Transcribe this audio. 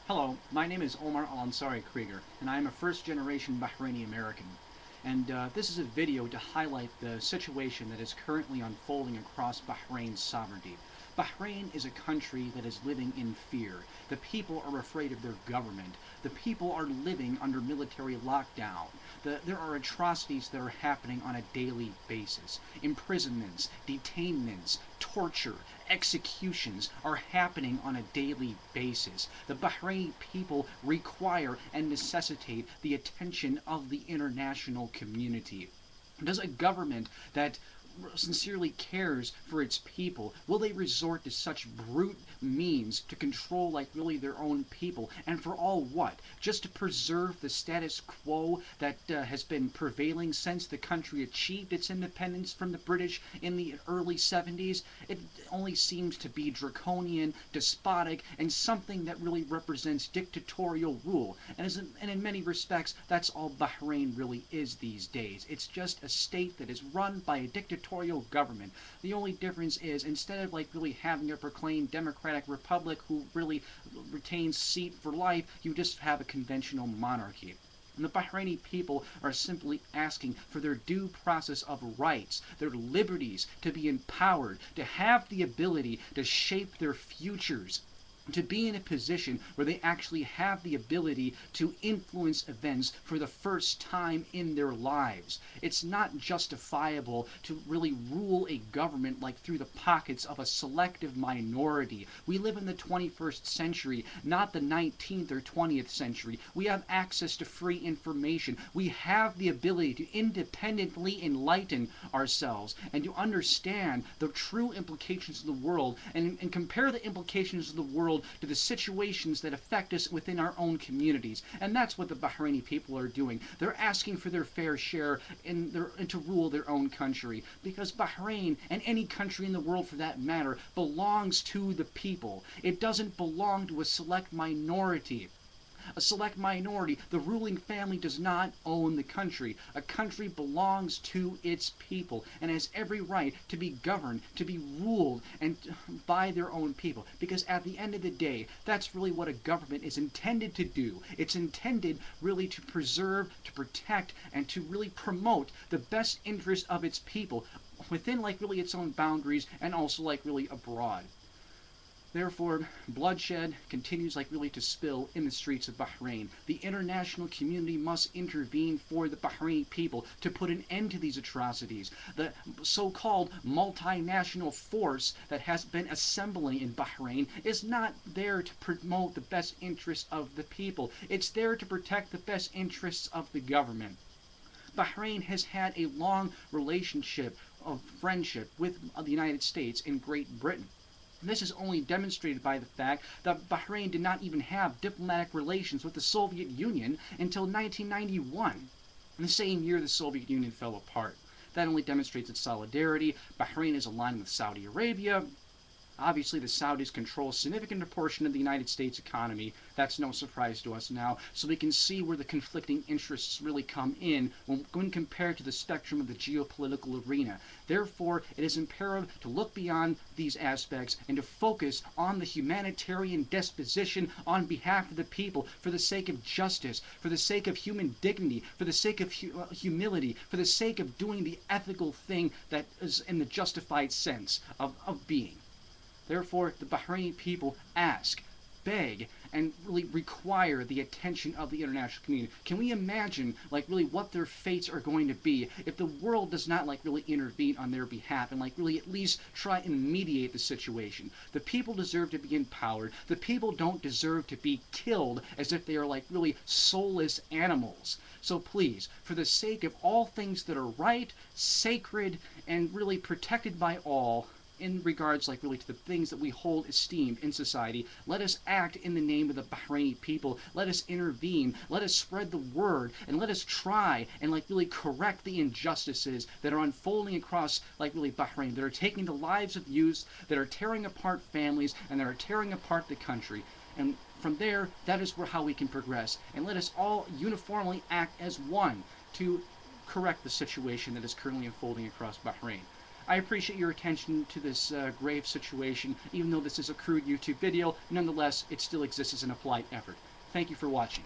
Hello, my name is Omar Al-Ansari Krieger, and I am a first-generation Bahraini American. And this is a video to highlight the situation that is currently unfolding across Bahrain's sovereignty. Bahrain is a country that is living in fear. The people are afraid of their government. The people are living under military lockdown. There are atrocities that are happening on a daily basis. Imprisonments, detainments, torture, executions are happening on a daily basis. The Bahraini people require and necessitate the attention of the international community. Does a government that sincerely cares for its people, will they resort to such brute means to control really their own people? And for all what? Just to preserve the status quo that has been prevailing since the country achieved its independence from the British in the early 70s? It only seems to be draconian, despotic, and something that really represents dictatorial rule. And in many respects, that's all Bahrain really is these days. It's just a state that is run by a dictatorial government. The only difference is, instead of really having a proclaimed democratic republic who really retains seat for life, you just have a conventional monarchy. And the Bahraini people are simply asking for their due process of rights, their liberties, to be empowered, to have the ability to shape their futures, to be in a position where they actually have the ability to influence events for the first time in their lives. It's not justifiable to really rule a government through the pockets of a selective minority. We live in the 21st century, not the 19th or 20th century. We have access to free information. We have the ability to independently enlighten ourselves and to understand the true implications of the world and compare the implications of the world to the situations that affect us within our own communities. And that's what the Bahraini people are doing. They're asking for their fair share and to rule their own country, because Bahrain, and any country in the world for that matter, belongs to the people. It doesn't belong to a select minority. A select minority. The ruling family does not own the country. A country belongs to its people and has every right to be governed, to be ruled and by their own people. Because at the end of the day, that's really what a government is intended to do. It's intended really to preserve, to protect, and to really promote the best interest of its people within really its own boundaries and also really abroad. Therefore, bloodshed continues to spill in the streets of Bahrain. The international community must intervene for the Bahraini people to put an end to these atrocities. The so-called multinational force that has been assembling in Bahrain is not there to promote the best interests of the people. It's there to protect the best interests of the government. Bahrain has had a long relationship of friendship with the United States and Great Britain. This is only demonstrated by the fact that Bahrain did not even have diplomatic relations with the Soviet Union until 1991, the same year the Soviet Union fell apart. That only demonstrates its solidarity. Bahrain is aligned with Saudi Arabia. Obviously, the Saudis control a significant portion of the United States economy. That's no surprise to us now. So we can see where the conflicting interests really come in when compared to the spectrum of the geopolitical arena. Therefore, it is imperative to look beyond these aspects and to focus on the humanitarian disposition on behalf of the people, for the sake of justice, for the sake of human dignity, for the sake of humility, for the sake of doing the ethical thing that is in the justified sense of being. Therefore, the Bahraini people ask, beg, and really require the attention of the international community. Can we imagine, really what their fates are going to be if the world does not, really intervene on their behalf and, really at least try and mediate the situation? The people deserve to be empowered. The people don't deserve to be killed as if they are, really soulless animals. So please, for the sake of all things that are right, sacred, and really protected by all, in regards really to the things that we hold esteemed in society, let us act in the name of the Bahraini people. Let us intervene, let us spread the word, and let us try and really correct the injustices that are unfolding across really Bahrain, that are taking the lives of youths, that are tearing apart families, and that are tearing apart the country. And from there, that is how we can progress. And let us all uniformly act as one to correct the situation that is currently unfolding across Bahrain. I appreciate your attention to this grave situation. Even though this is a crude YouTube video, nonetheless, it still exists as an applied effort. Thank you for watching.